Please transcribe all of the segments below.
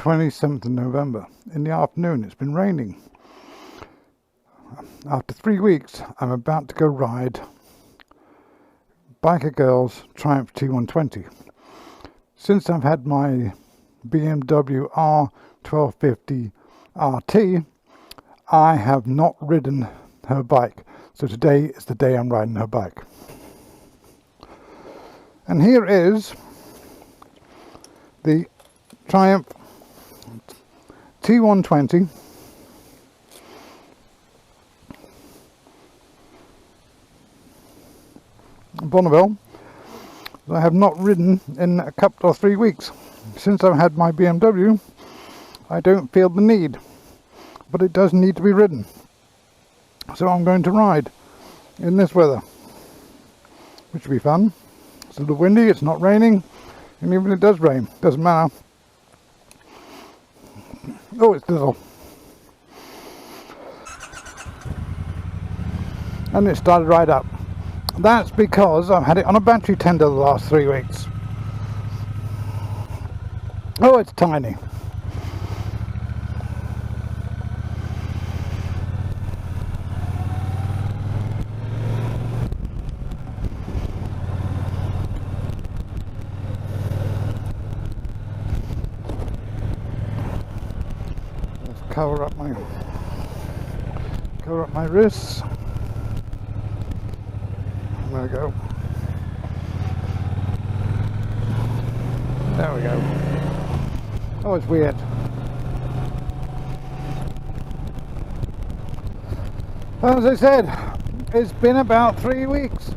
27th of November. In the afternoon, it's been raining. After 3 weeks, I'm about to go ride Biker Girl's Triumph T120. Since I've had my BMW R1250 RT, I have not ridden her bike. So today is the day I'm riding her bike. And here is the Triumph T120 Bonneville that I have not ridden in a couple or 3 weeks. Since I've had my BMW, I don't feel the need, but it does need to be ridden. So I'm going to ride in this weather, which will be fun. It's a little windy, it's not raining, and even if it does rain, doesn't matter. Oh, it's little. And it started right up. That's because I've had it on a battery tender the last 3 weeks. Oh, it's tiny. Cover up my wrists. There we go. There we go. Oh, it's weird. As I said, it's been about 3 weeks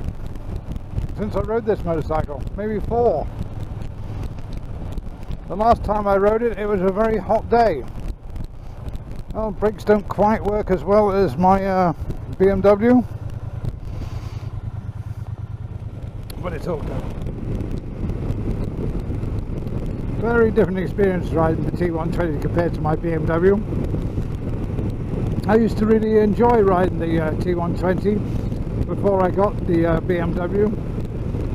since I rode this motorcycle, maybe 4. The last time I rode it, it was a very hot day. Well, brakes don't quite work as well as my BMW, but it's all good. Very different experience riding the T120 compared to my BMW. I used to really enjoy riding the T120 before I got the BMW.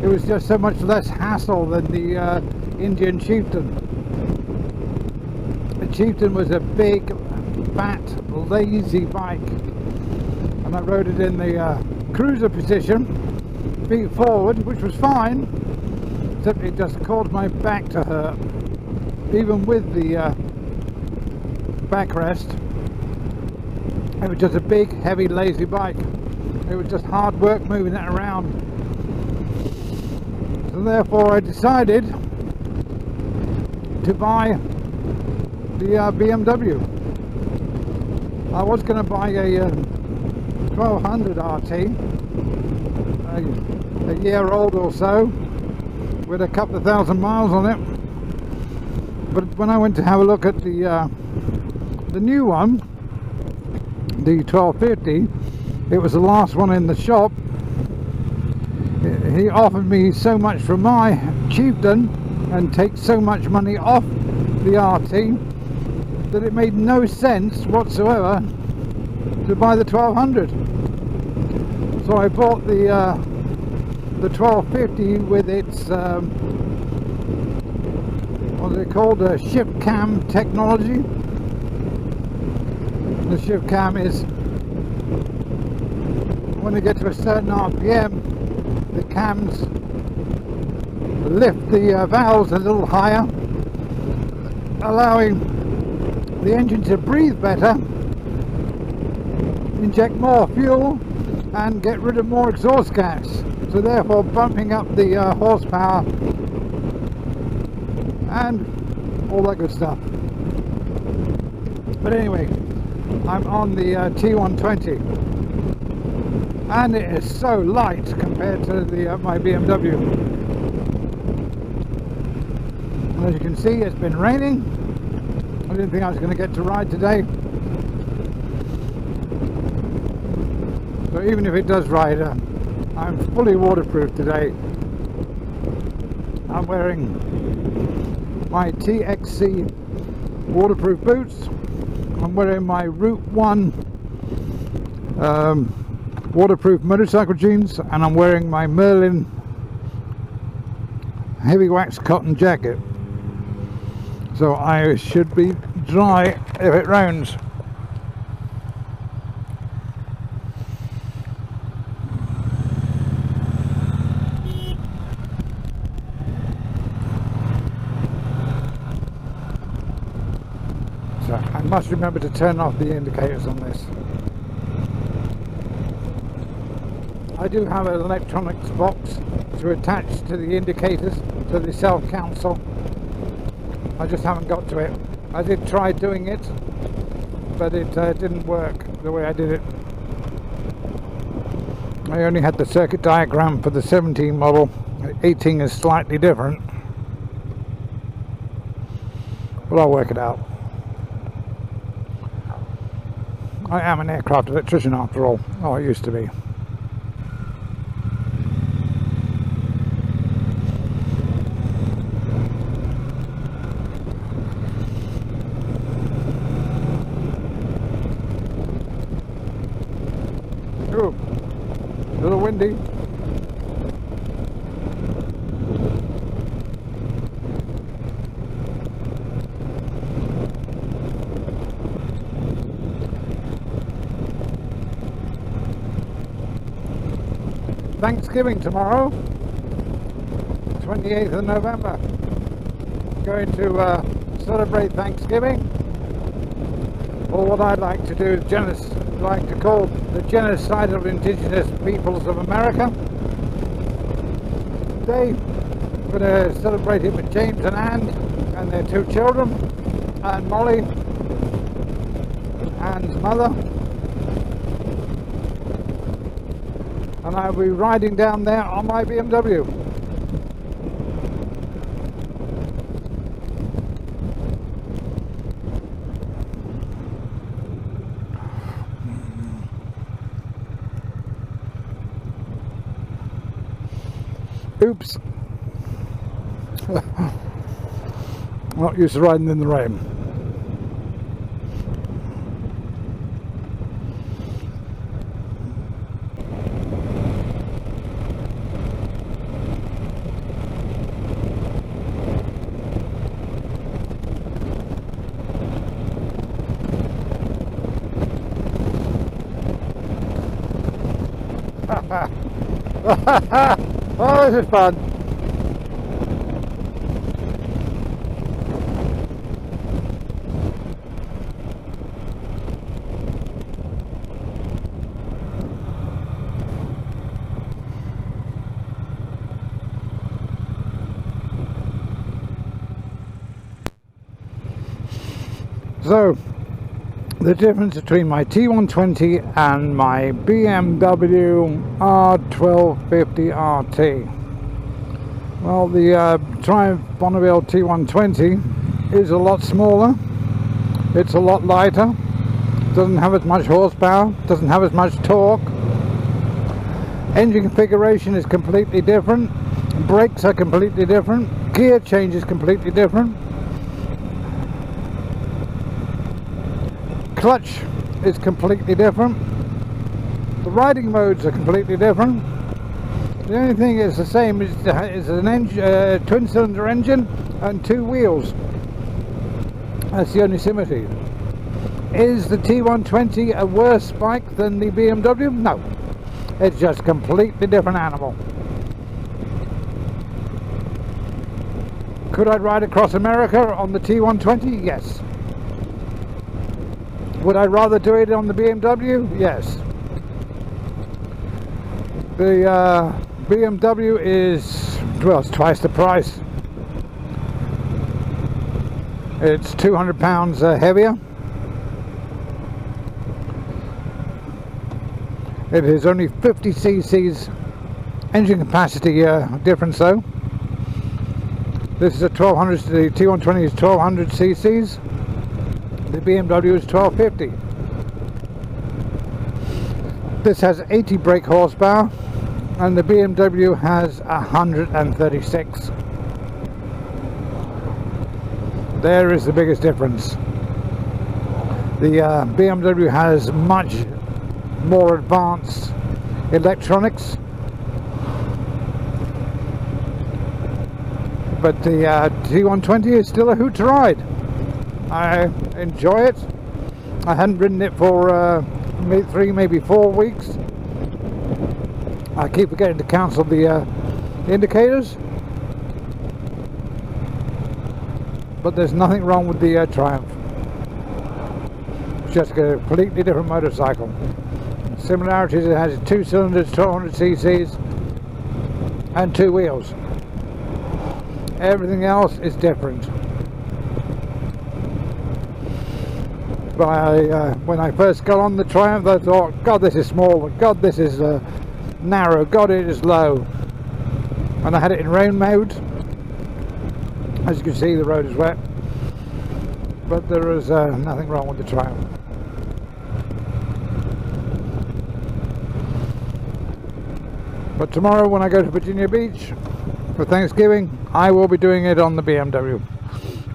It was just so much less hassle than the Indian Chieftain. The Chieftain was a big, fat, lazy bike, and I rode it in the cruiser position, feet forward, which was fine, except it just caused my back to hurt, even with the backrest. It was just a big, heavy, lazy bike. It was just hard work moving it around. So therefore I decided to buy the BMW. I was going to buy a 1200 RT, a year old or so, with a couple of thousand miles on it. But when I went to have a look at the new one, the 1250, it was the last one in the shop. He offered me so much for my Chieftain and takes so much money off the RT that it made no sense whatsoever to buy the 1200. So I bought the 1250 with its what's it called, shift cam technology. The shift cam is when you get to a certain RPM, the cams lift the valves a little higher, allowing the engine to breathe better, inject more fuel, and get rid of more exhaust gas, so therefore bumping up the horsepower and all that good stuff. But anyway, I'm on the T120, and it is so light compared to the my BMW. And as you can see, it's been raining. I didn't think I was going to get to ride today. So even if it does ride, I'm fully waterproof today. I'm wearing my TXC waterproof boots. I'm wearing my Route 1 waterproof motorcycle jeans, and I'm wearing my Merlin heavy wax cotton jacket. So I should be dry if it rains. So I must remember to turn off the indicators on this. I do have an electronics box to attach to the indicators, to the self-cancel. I just haven't got to it. I did try doing it, but it didn't work the way I did it. I only had the circuit diagram for the 17 model. 18 is slightly different, but I'll work it out. I am an aircraft electrician after all. Oh, I used to be. Ooh, a little windy. Thanksgiving tomorrow, 28th of November. Going to celebrate Thanksgiving, or what I like to do, like to call the genocide of indigenous peoples of America. Today, I'm going to celebrate it with James and Anne and their 2 children, and Molly, Anne's mother. And I'll be riding down there on my BMW. Oops. Not used to riding in the rain. Oh, this is fun. So, the difference between my T120 and my BMW R1250 RT. Well, the Triumph Bonneville T120 is a lot smaller, it's a lot lighter, doesn't have as much horsepower, doesn't have as much torque. Engine configuration is completely different, brakes are completely different, gear change is completely different. Clutch is completely different. The riding modes are completely different. The only thing is the same is an twin-cylinder engine and 2 wheels. That's the only symmetry. Is the T120 a worse bike than the BMW? No. It's just a completely different animal. Could I ride across America on the T120? Yes. Would I rather do it on the BMW? Yes. The BMW is, well, it's twice the price. It's 200 pounds heavier. It is only 50 cc's engine capacity difference though. This is a 1200, the T120 is 1200 cc's. The BMW is 1250. This has 80 brake horsepower and the BMW has 136. There is the biggest difference. The BMW has much more advanced electronics. But the T120 is still a hoot to ride. I enjoy it. I hadn't ridden it for 3, maybe 4 weeks. I keep forgetting to cancel the indicators. But there's nothing wrong with the Triumph. It's just a completely different motorcycle. Similarities, it has 2 cylinders, 1200 cc's and 2 wheels. Everything else is different. But when I first got on the Triumph, I thought, God, this is small, God, this is narrow, God, it is low. And I had it in rain mode. As you can see, the road is wet, but there is nothing wrong with the Triumph. But tomorrow when I go to Virginia Beach for Thanksgiving, I will be doing it on the BMW.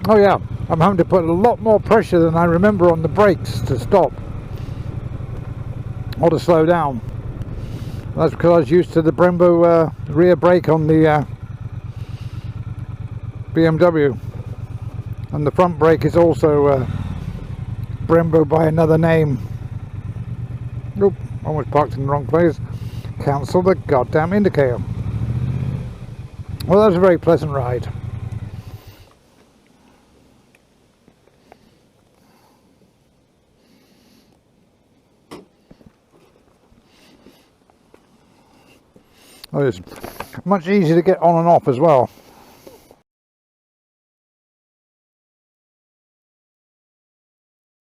Oh yeah, I'm having to put a lot more pressure than I remember on the brakes to stop or to slow down. That's because I was used to the Brembo rear brake on the BMW, and the front brake is also Brembo by another name. Oop, almost parked in the wrong place. Cancel the goddamn indicator. Well, that was a very pleasant ride. Oh, it's much easier to get on and off as well.